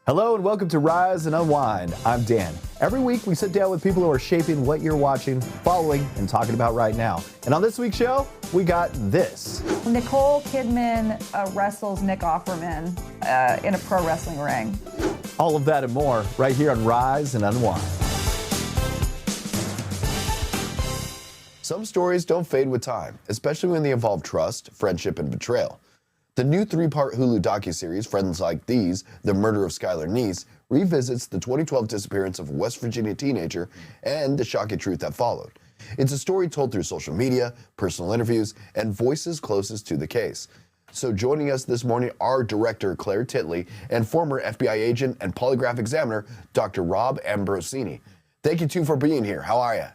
Hello and welcome to Rise and Unwind. I'm Dan. Every week we sit down with people who are shaping what you're watching, following, and talking about right now. And on this week's show, we got this. Nicole Kidman wrestles Nick Offerman in a pro wrestling ring. All of that and more right here on Rise and Unwind. Some stories don't fade with time, especially when they involve trust, friendship, and betrayal. The new 3-part Hulu docuseries, Friends Like These, The Murder of Skyler Neese, revisits the 2012 disappearance of a West Virginia teenager and the shocking truth that followed. It's a story told through social media, personal interviews, and voices closest to the case. So joining us this morning are director Claire Titley and former FBI agent and polygraph examiner Dr. Rob Ambrosini. Thank you two for being here. How are you?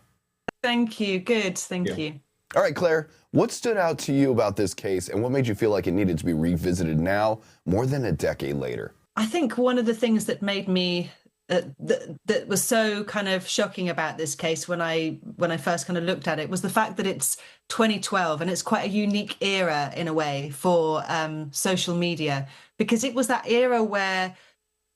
Thank you. Good. Thank you. All right, Claire, what stood out to you about this case and what made you feel like it needed to be revisited now, more than a decade later? I think one of the things that made me, that was so kind of shocking about this case when I first kind of looked at it was the fact that it's 2012 and it's quite a unique era in a way for social media, because it was that era where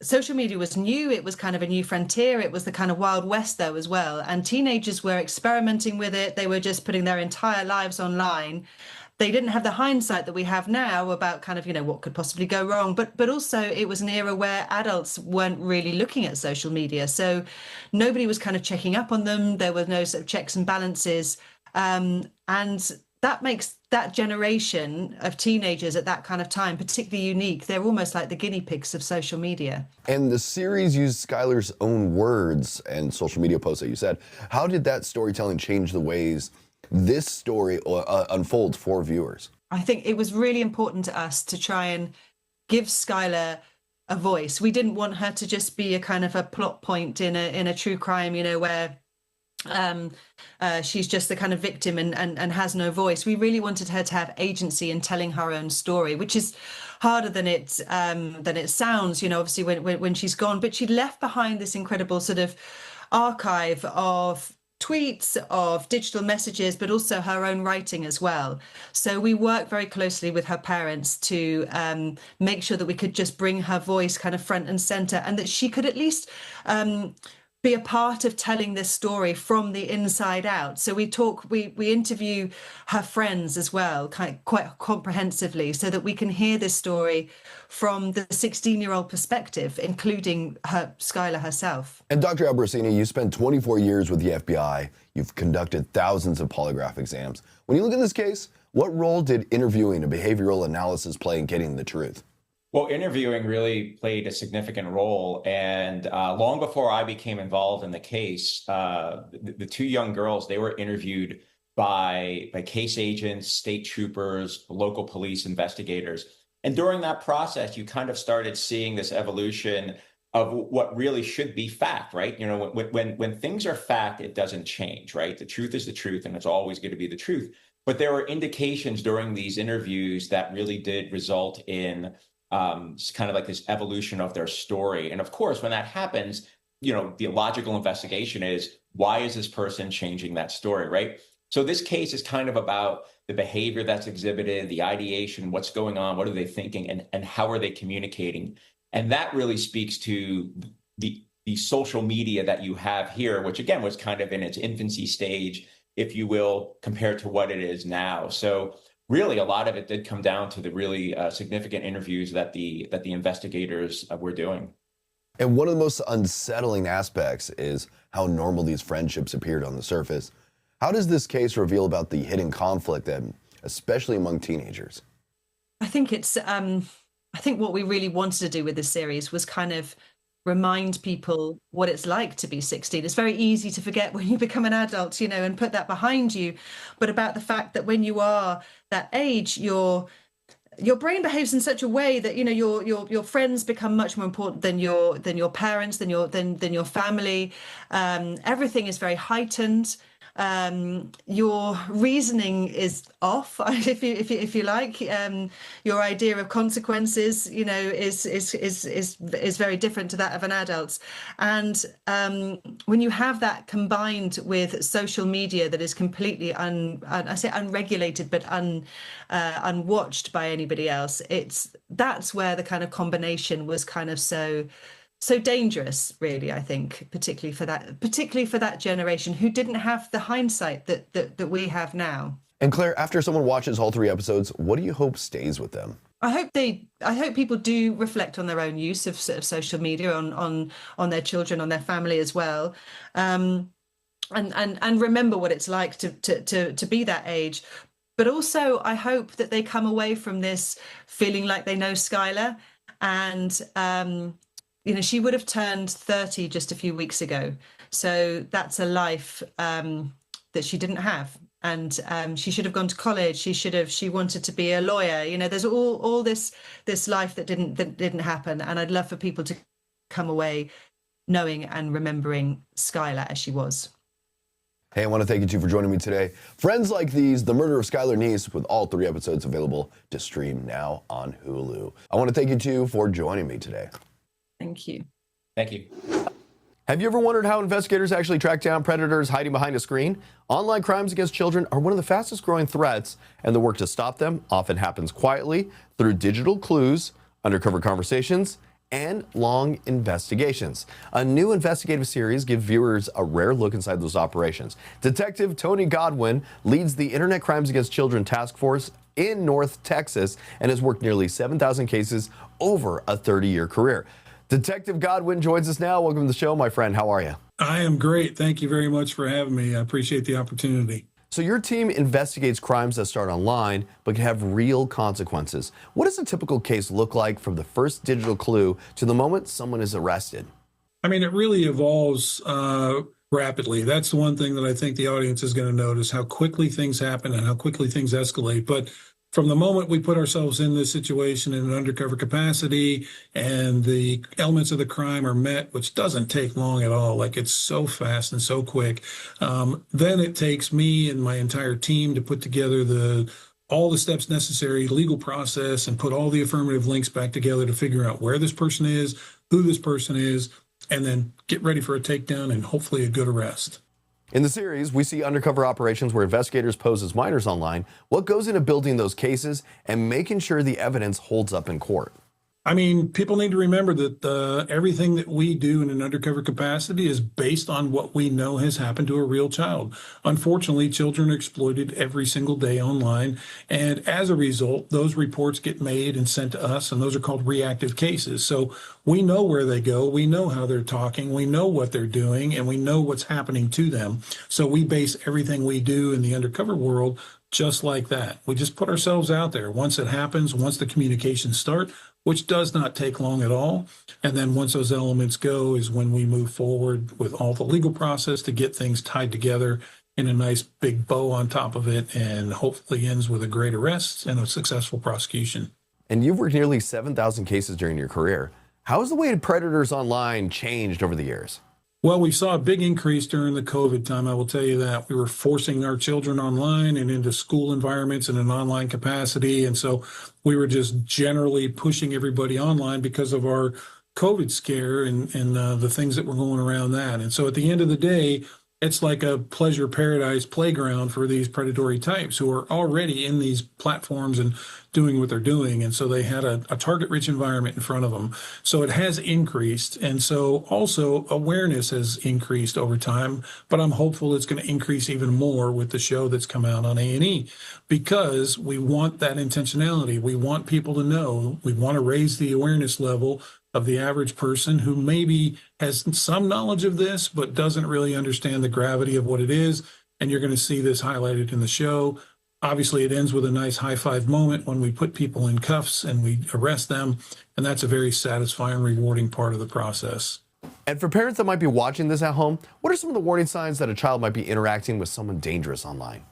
social media was new. It was kind of a new frontier. It was the kind of Wild West, though, as well. And teenagers were experimenting with it. They were just putting their entire lives online. They didn't have the hindsight that we have now about kind of, what could possibly go wrong. But also it was an era where adults weren't really looking at social media. So nobody was kind of checking up on them. There were no sort of checks and balances. And that makes that generation of teenagers at that kind of time particularly unique. They're almost like the guinea pigs of social media. And the series used Skyler's own words and social media posts that you said. How did that storytelling change the ways this story unfolds for viewers? I think it was really important to us to try and give Skyler a voice. We didn't want her to just be a kind of a plot point in a true crime, where she's just the kind of victim and has no voice. We really wanted her to have agency in telling her own story, which is harder than it sounds, obviously when she's gone. But she left behind this incredible sort of archive of tweets, of digital messages, but also her own writing as well. So we worked very closely with her parents to make sure that we could just bring her voice kind of front and center, and that she could at least be a part of telling this story from the inside out. So we interview her friends as well, quite comprehensively, so that we can hear this story from the 16-year-old perspective, including Skyler herself. And Dr. Ambrosini, you spent 24 years with the FBI. You've conducted thousands of polygraph exams. When you look at this case, what role did interviewing and behavioral analysis play in getting the truth? Well, interviewing really played a significant role. And long before I became involved in the case, the two young girls, they were interviewed by case agents, state troopers, local police investigators. And during that process, you kind of started seeing this evolution of what really should be fact, right? When things are fact, it doesn't change, right? The truth is the truth, and it's always going to be the truth. But there were indications during these interviews that really did result in kind of like this evolution of their story. And of course, when that happens, the logical investigation is, why is this person changing that story, right? So this case is kind of about the behavior that's exhibited, the ideation, what's going on, what are they thinking, and how are they communicating? And that really speaks to the social media that you have here, which again was kind of in its infancy stage, if you will, compared to what it is now. So really, a lot of it did come down to the really significant interviews that the investigators were doing. And one of the most unsettling aspects is how normal these friendships appeared on the surface. How does this case reveal about the hidden conflict, especially among teenagers? I think I think what we really wanted to do with this series was kind of remind people what it's like to be 16. It's very easy to forget when you become an adult, and put that behind you. But about the fact that when you are that age, your brain behaves in such a way that your friends become much more important than your parents, than your family. Everything is very heightened. Your reasoning is off, if you like. Your idea of consequences, is very different to that of an adult's. And when you have that combined with social media that is completely I say unregulated, but unwatched by anybody else, that's where the kind of combination was kind of so so dangerous, really, I think, particularly for that generation who didn't have the hindsight that we have now. And Claire, after someone watches all 3 episodes, what do you hope stays with them? I hope people do reflect on their own use of sort of social media, on their children, on their family as well, and remember what it's like to be that age. But also, I hope that they come away from this feeling like they know Skyler, and she would have turned 30 just a few weeks ago, so that's a life that she didn't have. And she should have gone to college. She wanted to be a lawyer. There's all this life that didn't happen. And I'd love for people to come away knowing and remembering Skyler as she was. Hey, I want to thank you two for joining me today. Friends Like These, The Murder of Skyler Neese, with all 3 episodes available to stream now on Hulu. I want to thank you two for joining me today. Thank you. Thank you. Have you ever wondered how investigators actually track down predators hiding behind a screen? Online crimes against children are one of the fastest growing threats, and the work to stop them often happens quietly through digital clues, undercover conversations, and long investigations. A new investigative series gives viewers a rare look inside those operations. Detective Tony Godwin leads the Internet Crimes Against Children Task Force in North Texas and has worked nearly 7,000 cases over a 30-year career. Detective Godwin joins us now. Welcome to the show, my friend. How are you? I am great. Thank you very much for having me. I appreciate the opportunity. So your team investigates crimes that start online but can have real consequences. What does a typical case look like from the first digital clue to the moment someone is arrested? I mean, it really evolves rapidly. That's the one thing that I think the audience is going to notice, how quickly things happen and how quickly things escalate. But from the moment we put ourselves in this situation in an undercover capacity and the elements of the crime are met, which doesn't take long at all, like it's so fast and so quick, then it takes me and my entire team to put together all the steps necessary, legal process, and put all the affirmative links back together to figure out where this person is, who this person is, and then get ready for a takedown and hopefully a good arrest. In the series, we see undercover operations where investigators pose as minors online. What goes into building those cases and making sure the evidence holds up in court? I mean, people need to remember that everything that we do in an undercover capacity is based on what we know has happened to a real child. Unfortunately, children are exploited every single day online. And as a result, those reports get made and sent to us, and those are called reactive cases. So we know where they go. We know how they're talking. We know what they're doing, and we know what's happening to them. So we base everything we do in the undercover world just like that. We just put ourselves out there. Once it happens, once the communications start, which does not take long at all. And then once those elements go is when we move forward with all the legal process to get things tied together in a nice big bow on top of it, and hopefully ends with a great arrest and a successful prosecution. And you've worked nearly 7,000 cases during your career. How has the way predators online changed over the years? Well, we saw a big increase during the COVID time. I will tell you that. We were forcing our children online and into school environments in an online capacity. And so we were just generally pushing everybody online because of our COVID scare and the things that were going around that. And so at the end of the day, it's like a pleasure paradise playground for these predatory types who are already in these platforms and doing what they're doing. And so they had a target-rich environment in front of them. So it has increased. And so also awareness has increased over time, but I'm hopeful it's going to increase even more with the show that's come out on A&E, because we want that intentionality. We want people to know. We want to raise the awareness level of the average person who maybe has some knowledge of this, but doesn't really understand the gravity of what it is. And you're going to see this highlighted in the show. Obviously, it ends with a nice high five moment when we put people in cuffs and we arrest them. And that's a very satisfying, rewarding part of the process. And for parents that might be watching this at home, what are some of the warning signs that a child might be interacting with someone dangerous online?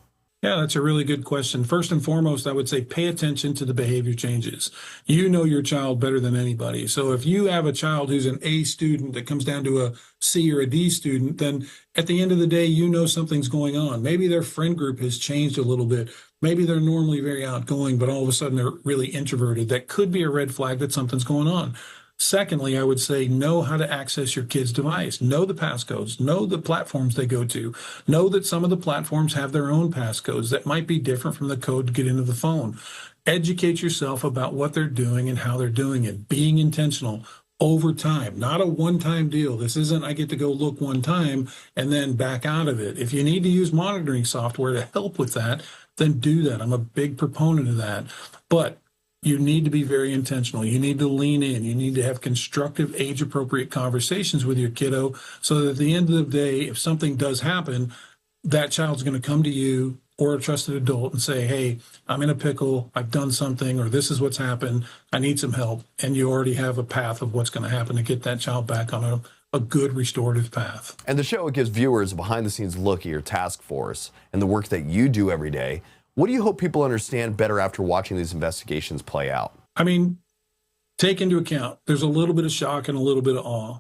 Yeah, that's a really good question. First and foremost, I would say pay attention to the behavior changes. You know your child better than anybody. So if you have a child who's an A student that comes down to a C or a D student, then at the end of the day, you know something's going on. Maybe their friend group has changed a little bit. Maybe they're normally very outgoing, but all of a sudden they're really introverted. That could be a red flag that something's going on. Secondly, I would say know how to access your kid's device. Know the passcodes. Know the platforms they go to. Know that some of the platforms have their own passcodes that might be different from the code to get into the phone. Educate yourself about what they're doing and how they're doing it. Being intentional. over time, not a one-time deal. This isn't I get to go look one time and then back out of it. If you need to use monitoring software to help with that, then do that. I'm a big proponent of that. But you need to be very intentional. You need to lean in. You need to have constructive, age-appropriate conversations with your kiddo so that at the end of the day, if something does happen, that child's going to come to you or a trusted adult and say, hey, I'm in a pickle, I've done something, or this is what's happened, I need some help. And you already have a path of what's going to happen to get that child back on a good restorative path. And the show gives viewers a behind-the-scenes look at your task force and the work that you do every day. What do you hope people understand better after watching these investigations play out? I mean, take into account, there's a little bit of shock and a little bit of awe.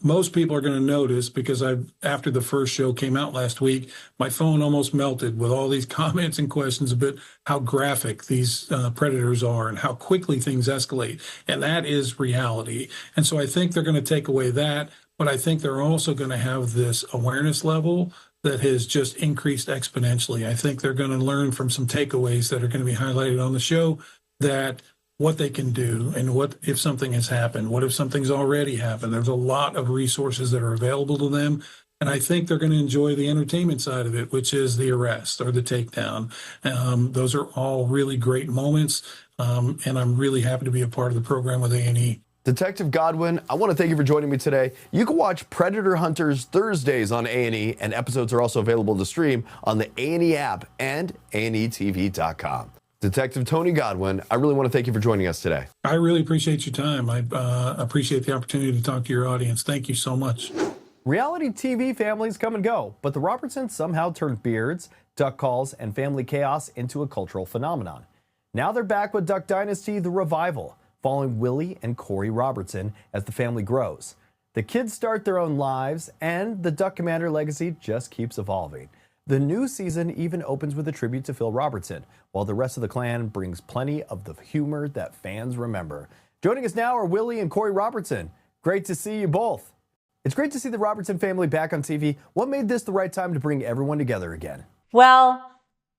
Most people are going to notice because after the first show came out last week, my phone almost melted with all these comments and questions about how graphic these predators are and how quickly things escalate. And that is reality. And so I think they're going to take away that, but I think they're also going to have this awareness level that has just increased exponentially. I think they're going to learn from some takeaways that are going to be highlighted on the show, that what they can do and what if something has happened, what if something's already happened. There's a lot of resources that are available to them. And I think they're going to enjoy the entertainment side of it, which is the arrest or the takedown. Those are all really great moments. And I'm really happy to be a part of the program with A&E. Detective Godwin, I want to thank you for joining me today. You can watch Predator Hunters Thursdays on A&E, and episodes are also available to stream on the A&E app and ANETV.com. Detective Tony Godwin, I really want to thank you for joining us today. I really appreciate your time. I appreciate the opportunity to talk to your audience. Thank you so much. Reality TV families come and go, but the Robertsons somehow turned beards, duck calls, and family chaos into a cultural phenomenon. Now they're back with Duck Dynasty, The Revival, following Willie and Korie Robertson as the family grows. The kids start their own lives, and the Duck Commander legacy just keeps evolving. The new season even opens with a tribute to Phil Robertson, while the rest of the clan brings plenty of the humor that fans remember. Joining us now are Willie and Korie Robertson. Great to see you both. It's great to see the Robertson family back on TV. What made this the right time to bring everyone together again? Well,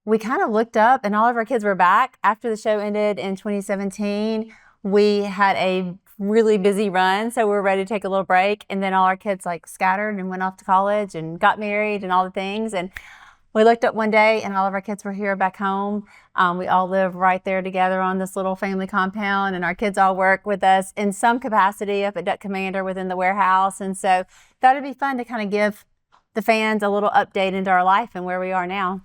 we kind of looked up and all of our kids were back. After the show ended in 2017, we had a really busy run, so we were ready to take a little break. And then all our kids scattered and went off to college and got married and all the things. And we looked up one day and all of our kids were here back home. We all live right there together on this little family compound, and our kids all work with us in some capacity up at Duck Commander within the warehouse. And so that would be fun to kind of give the fans a little update into our life and where we are now.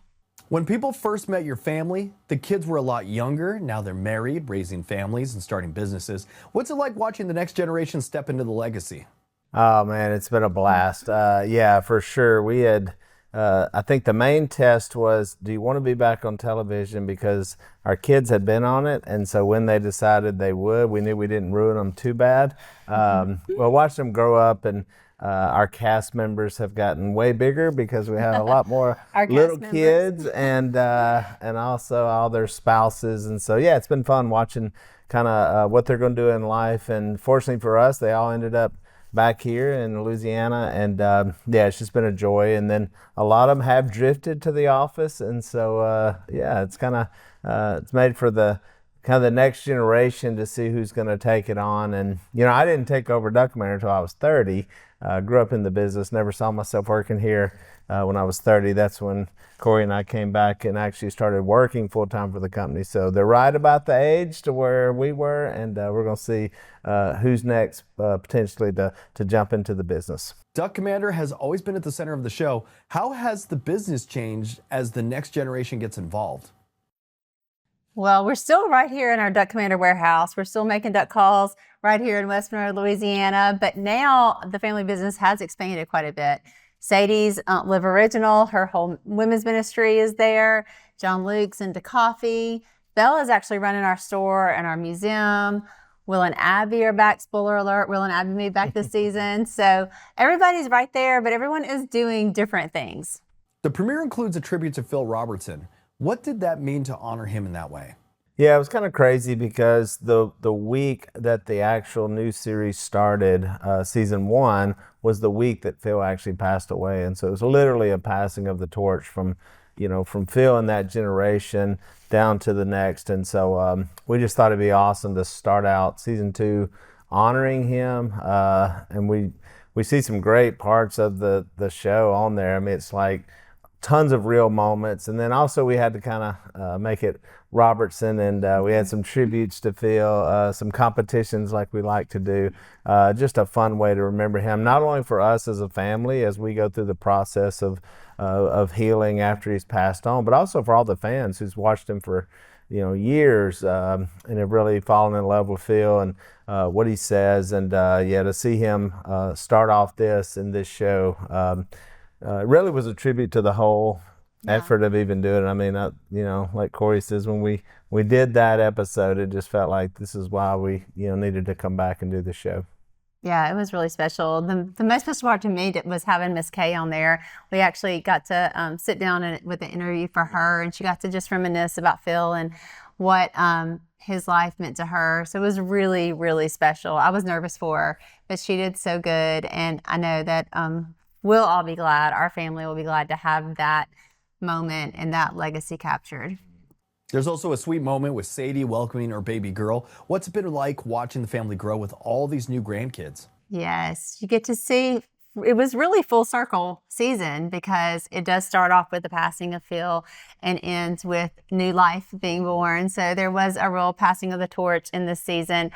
When people first met your family, the kids were a lot younger. Now they're married, raising families, and starting businesses. What's it like watching the next generation step into the legacy? Oh, man, it's been a blast. Yeah, for sure. We had, I think the main test was, do you want to be back on television? Because our kids had been on it. And so when they decided they would, we knew we didn't ruin them too bad. Well, watch them grow up, and our cast members have gotten way bigger because we have a lot more little kids and also all their spouses. And so, yeah, it's been fun watching kind of what they're going to do in life. And fortunately for us, they all ended up back here in Louisiana. And yeah, it's just been a joy. And then a lot of them have drifted to the office. And so, yeah, it's kind of, it's made for the kind of the next generation to see who's going to take it on. And, you know, I didn't take over Duck Commander until I was 30. Grew up in the business, never saw myself working here. When I was 30, that's when Korie and I came back and actually started working full-time for the company. So they're right about the age to where we were, and we're going to see who's next potentially to jump into the business. Duck Commander has always been at the center of the show. How has the business changed as the next generation gets involved? Well, we're still right here in our Duck Commander warehouse. We're still making duck calls right here in West Monroe, Louisiana. But now the family business has expanded quite a bit. Sadie's Live Original, her whole women's ministry is there. John Luke's into coffee. Bella's actually running our store and our museum. Will and Abby are back. Spoiler alert, Will and Abby made back this season. So everybody's right there, but everyone is doing different things. The premiere includes a tribute to Phil Robertson. What did that mean to honor him in that way? Yeah, it was kind of crazy because the week that the actual new series started, season 1, was the week that Phil actually passed away. And so it was literally a passing of the torch from Phil and that generation down to the next. And so we just thought it'd be awesome to start out season 2 honoring him. And we see some great parts of the show on there. I mean, it's like tons of real moments. And then also we had to kind of make it Robertson, and we had some tributes to Phil, some competitions like we like to do. Just a fun way to remember him, not only for us as a family as we go through the process of healing after he's passed on, but also for all the fans who's watched him for years, and have really fallen in love with Phil and what he says. And to see him start off this in this show, it really was a tribute to the whole effort of even doing it. I mean, like Korie says, when we did that episode, it just felt like this is why we needed to come back and do the show. Yeah, it was really special. The most special part to me was having Miss Kay on there. We actually got to sit down with an interview for her, and she got to just reminisce about Phil and what his life meant to her. So it was really, really special. I was nervous for her, but she did so good. And I know that we'll all be glad, our family will be glad to have that moment and that legacy captured. There's also a sweet moment with Sadie welcoming her baby girl. What's it been like watching the family grow with all these new grandkids? Yes, you get to see, it was really full circle season because it does start off with the passing of Phil and ends with new life being born. So there was a real passing of the torch in this season.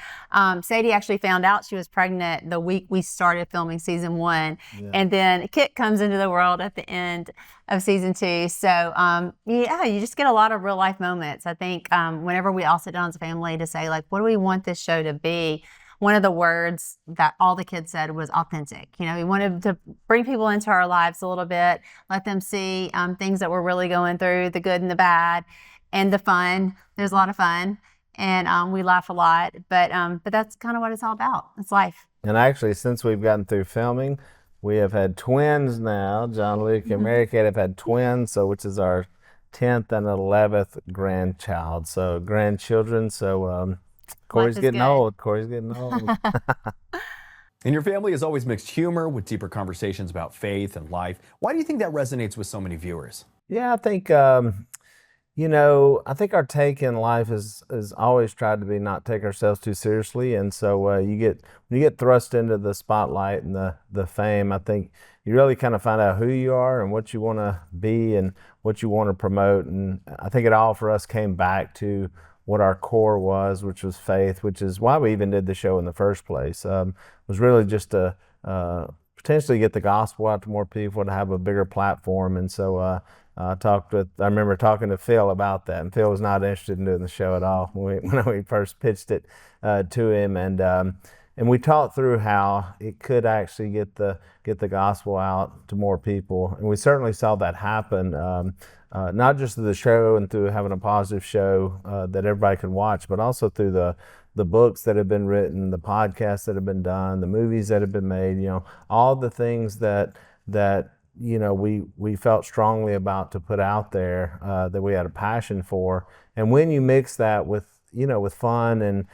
Sadie actually found out she was pregnant the week we started filming season 1. Yeah. And then Kit comes into the world at the end of season 2. So you just get a lot of real life moments. I think whenever we all sit down as a family to say, like, what do we want this show to be? One of the words that all the kids said was authentic. We wanted to bring people into our lives a little bit, let them see things that we're really going through, the good and the bad, and the fun. There's a lot of fun, and we laugh a lot, but that's kind of what it's all about. It's life. And actually, since we've gotten through filming, we have had twins now. John, Luke, and Mary Kate have had twins, which is our 10th and 11th grandchild. So grandchildren. So Corey's getting old. Corey's getting old. And your family has always mixed humor with deeper conversations about faith and life. Why do you think that resonates with so many viewers? Yeah, I think I think our take in life is always tried to be not take ourselves too seriously. And so when you get thrust into the spotlight and the fame, I think you really kind of find out who you are and what you want to be and what you want to promote. And I think it all for us came back to what our core was, which was faith, which is why we even did the show in the first place. Was really just to potentially get the gospel out to more people, to have a bigger platform. And so I remember talking to Phil about that, and Phil was not interested in doing the show at all when we first pitched it to him. And we talked through how it could actually get the gospel out to more people. And we certainly saw that happen, not just through the show and through having a positive show that everybody could watch, but also through the books that have been written, the podcasts that have been done, the movies that have been made, all the things that we felt strongly about to put out there, that we had a passion for. And when you mix that with fun and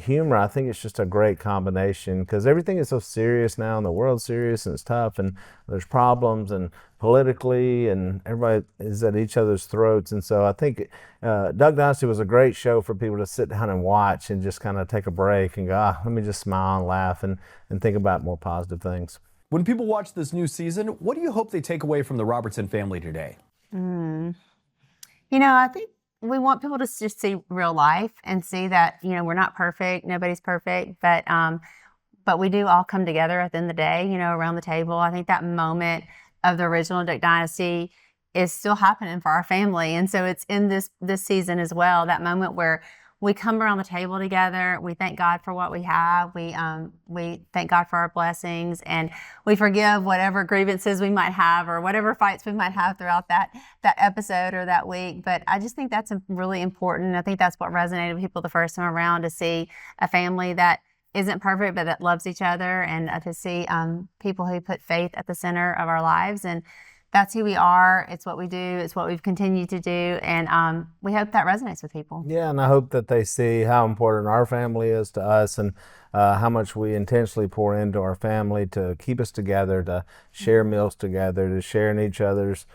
humor, I think it's just a great combination, because everything is so serious now, and the world's serious and it's tough, and there's problems and politically, and everybody is at each other's throats. And so I think Duck Dynasty was a great show for people to sit down and watch and just kind of take a break and go, let me just smile and laugh and think about more positive things. When people watch this new season, what do you hope they take away from the Robertson family today? I think we want people to just see real life and see that, we're not perfect. Nobody's perfect, but we do all come together at the end of the day, around the table. I think that moment of the original Duck Dynasty is still happening for our family. And so it's in this season as well, that moment where we come around the table together. We thank God for what we have. We thank God for our blessings, and we forgive whatever grievances we might have or whatever fights we might have throughout that episode or that week. But I just think that's really important. I think that's what resonated with people the first time around, to see a family that isn't perfect but that loves each other, and to see people who put faith at the center of our lives. And that's who we are. It's what we do. It's what we've continued to do. And we hope that resonates with people. Yeah, and I hope that they see how important our family is to us, and how much we intentionally pour into our family to keep us together, to share meals together, to share in each other's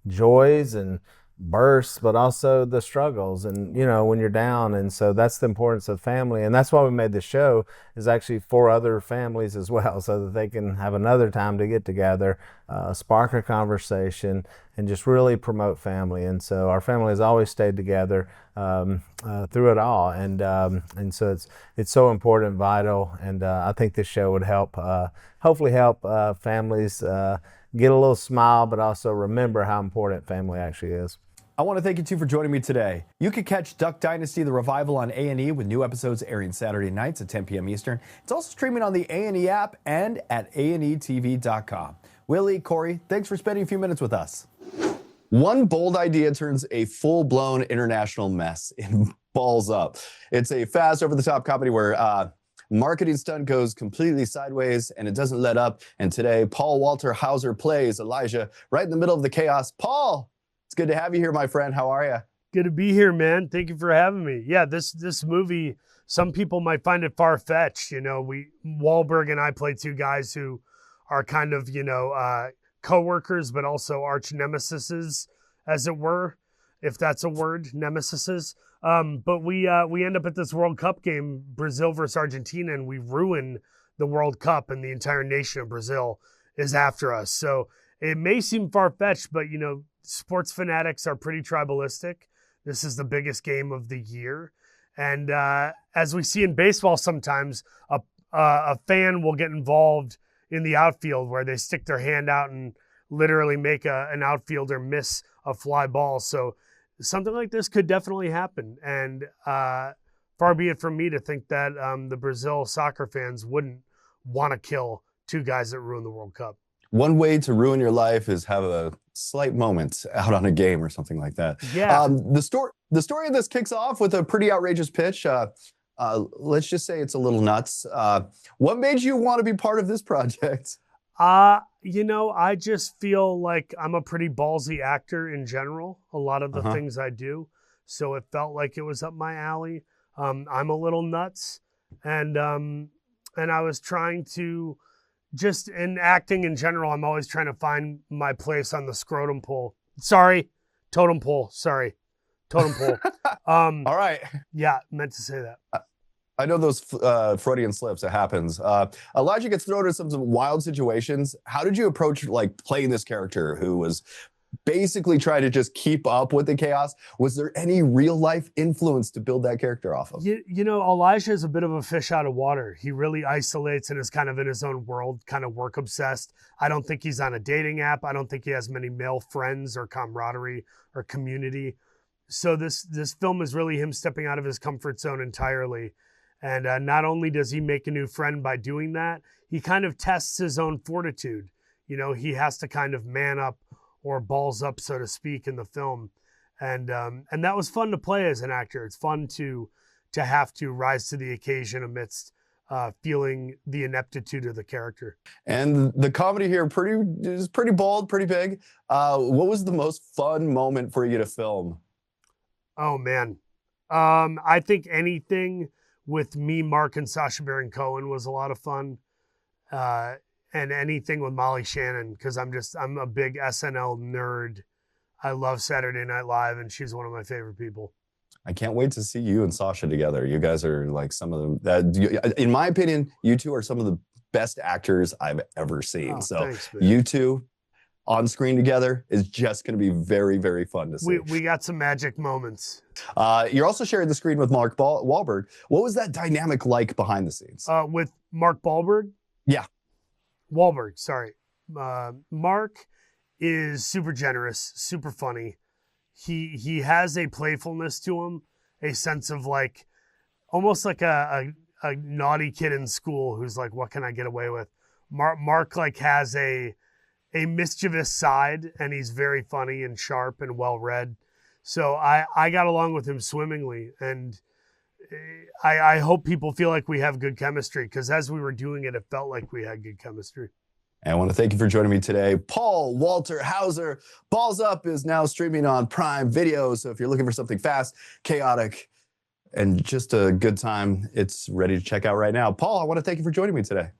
joys and bursts, but also the struggles and, when you're down. And so that's the importance of family. And that's why we made the show, is actually for other families as well, so that they can have another time to get together, spark a conversation, and just really promote family. And so our family has always stayed together through it all. And so it's so important, vital. And I think this show would help, hopefully help families get a little smile, but also remember how important family actually is. I want to thank you two for joining me today. You can catch Duck Dynasty, the revival on A&E, with new episodes airing Saturday nights at 10 p.m. Eastern. It's also streaming on the A&E app and at anetv.com. Willie, Korie, thanks for spending a few minutes with us. One bold idea turns a full-blown international mess in Balls Up. It's a fast, over-the-top comedy where marketing stunt goes completely sideways and it doesn't let up. And today, Paul Walter Hauser plays Elijah right in the middle of the chaos. Paul, it's good to have you here, my friend. How are you? Good to be here, man. Thank you for having me. Yeah, this movie, some people might find it far-fetched. Wahlberg and I play two guys who are kind of, co-workers, but also arch nemesises, as it were, if that's a word, nemesises. But we end up at this World Cup game, Brazil versus Argentina, and we ruin the World Cup, and the entire nation of Brazil is after us. So it may seem far-fetched, but, sports fanatics are pretty tribalistic. This is the biggest game of the year. And as we see in baseball sometimes, a fan will get involved in the outfield where they stick their hand out and literally make an outfielder miss a fly ball. So something like this could definitely happen. And far be it from me to think that the Brazil soccer fans wouldn't want to kill two guys that ruined the World Cup. One way to ruin your life is have a slight moment out on a game or something like that. Yeah. The story of this kicks off with a pretty outrageous pitch. Let's just say it's a little nuts. What made you want to be part of this project? I just feel like I'm a pretty ballsy actor in general, a lot of the things I do. So it felt like it was up my alley. I'm a little nuts. And I was trying to, just in acting in general, I'm always trying to find my place on the scrotum pole. Totem pole. All right. Yeah, meant to say that. I know those Freudian slips. It happens. Elijah gets thrown into some wild situations. How did you approach playing this character who was basically trying to just keep up with the chaos? Was there any real life influence to build that character off of? Elijah is a bit of a fish out of water. He really isolates and is kind of in his own world, kind of work obsessed. I don't think he's on a dating app. I don't think he has many male friends or camaraderie or community. So this film is really him stepping out of his comfort zone entirely. And not only does he make a new friend by doing that, he kind of tests his own fortitude. He has to kind of man up or balls up, so to speak, in the film. And that was fun to play as an actor. It's fun to have to rise to the occasion amidst feeling the ineptitude of the character. And the comedy here is pretty bold, pretty big. What was the most fun moment for you to film? Oh, man. I think anything with me, Mark, and Sacha Baron Cohen was a lot of fun. And anything with Molly Shannon, because I'm a big SNL nerd. I love Saturday Night Live, and she's one of my favorite people. I can't wait to see you and Sacha together. You guys are like some of them. In my opinion, you two are some of the best actors I've ever seen. Thanks, you two on screen together is just going to be very, very fun to see. We got some magic moments. You're also sharing the screen with Mark Wahlberg. What was that dynamic like behind the scenes? With Mark Wahlberg? Yeah. Wahlberg, sorry. Mark is super generous, super funny. He has a playfulness to him, a sense of almost like a naughty kid in school who's like, what can I get away with? Mark has a mischievous side, and he's very funny and sharp and well-read. So I got along with him swimmingly, and I hope people feel like we have good chemistry, because as we were doing it, it felt like we had good chemistry. And I want to thank you for joining me today. Paul Walter Hauser, Balls Up is now streaming on Prime Video. So if you're looking for something fast, chaotic, and just a good time, it's ready to check out right now. Paul, I want to thank you for joining me today.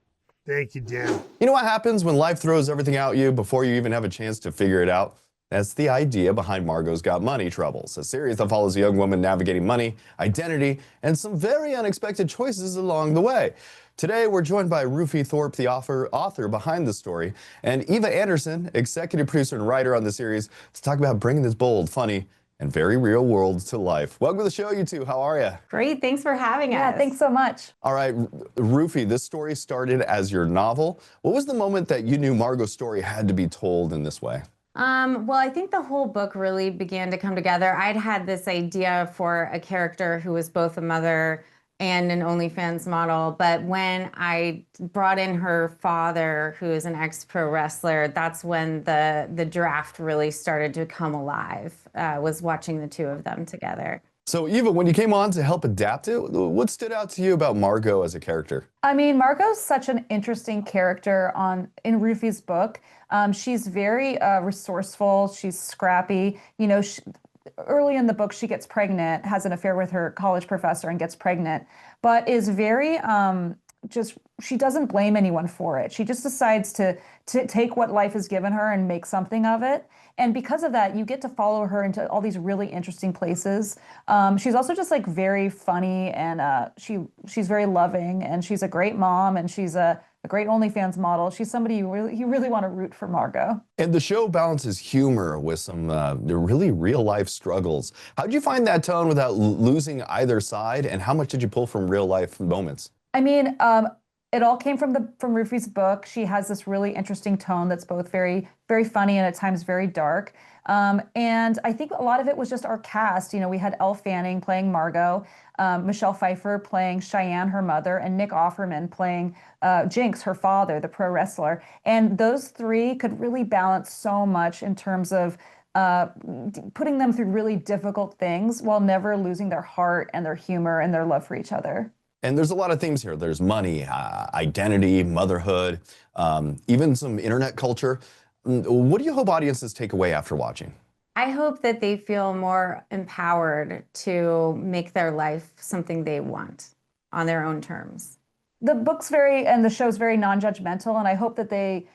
Thank you, Dan. You know what happens when life throws everything at you before you even have a chance to figure it out? That's the idea behind Margo's Got Money Troubles, a series that follows a young woman navigating money, identity, and some very unexpected choices along the way. Today, we're joined by Ruthie Thorpe, the author behind the story, and Eva Anderson, executive producer and writer on the series, to talk about bringing this bold, funny, and very real world to life. Welcome to the show, you two. How are you? Great. Thanks for having us. Yeah, thanks so much. All right, Ruthie, this story started as your novel. What was the moment that you knew Margo's story had to be told in this way? Well, I think the whole book really began to come together. I'd had this idea for a character who was both a mother and an OnlyFans model, but when I brought in her father, who is an ex-pro wrestler, that's when the draft really started to come alive, was watching the two of them together. So, Eva, when you came on to help adapt it, what stood out to you about Margo as a character? I mean, Margo's such an interesting character in Ruthie's book. She's very resourceful. She's scrappy. You know, early in the book, she gets pregnant, has an affair with her college professor and gets pregnant, but is very she doesn't blame anyone for it. She just decides to take what life has given her and make something of it. And because of that, you get to follow her into all these really interesting places. She's also just like very funny, and she's very loving, and she's a great mom, and she's a great OnlyFans model. She's somebody you really want to root for, Margo. And the show balances humor with some really real life struggles. How did you find that tone without losing either side, and how much did you pull from real life moments? I mean, it all came from Ruthie's book. She has this really interesting tone that's both very, very funny and at times very dark. And I think a lot of it was just our cast. You know, we had Elle Fanning playing Margo, Michelle Pfeiffer playing Cheyenne, her mother, and Nick Offerman playing Jinx, her father, the pro wrestler. And those three could really balance so much in terms of putting them through really difficult things while never losing their heart and their humor and their love for each other. And there's a lot of themes here. There's money, identity, motherhood, even some internet culture. What do you hope audiences take away after watching? I hope that they feel more empowered to make their life something they want on their own terms. The book's and the show's very non-judgmental, and I hope that they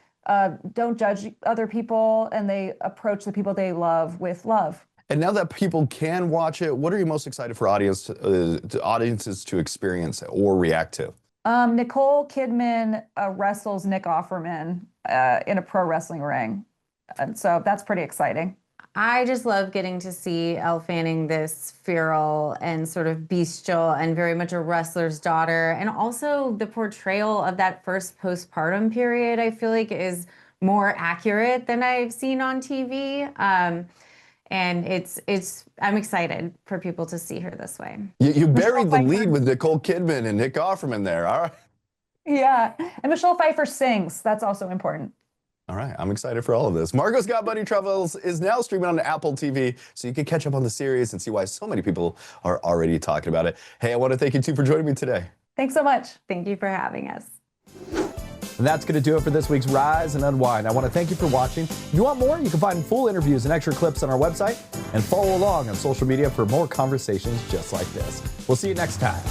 don't judge other people and they approach the people they love with love. And now that people can watch it, what are you most excited for audiences to experience or react to? Nicole Kidman wrestles Nick Offerman in a pro wrestling ring. And so that's pretty exciting. I just love getting to see Elle Fanning, this feral and sort of bestial and very much a wrestler's daughter. And also the portrayal of that first postpartum period, I feel like is more accurate than I've seen on TV. And I'm excited for people to see her this way. You buried the lead with Nicole Kidman and Nick Offerman there, all right? Yeah, and Michelle Pfeiffer sings. That's also important. All right, I'm excited for all of this. Margo's Got Money Troubles is now streaming on Apple TV, so you can catch up on the series and see why so many people are already talking about it. Hey, I want to thank you two for joining me today. Thanks so much. Thank you for having us. And that's going to do it for this week's Rise and Unwind. I want to thank you for watching. If you want more, you can find full interviews and extra clips on our website, and follow along on social media for more conversations just like this. We'll see you next time.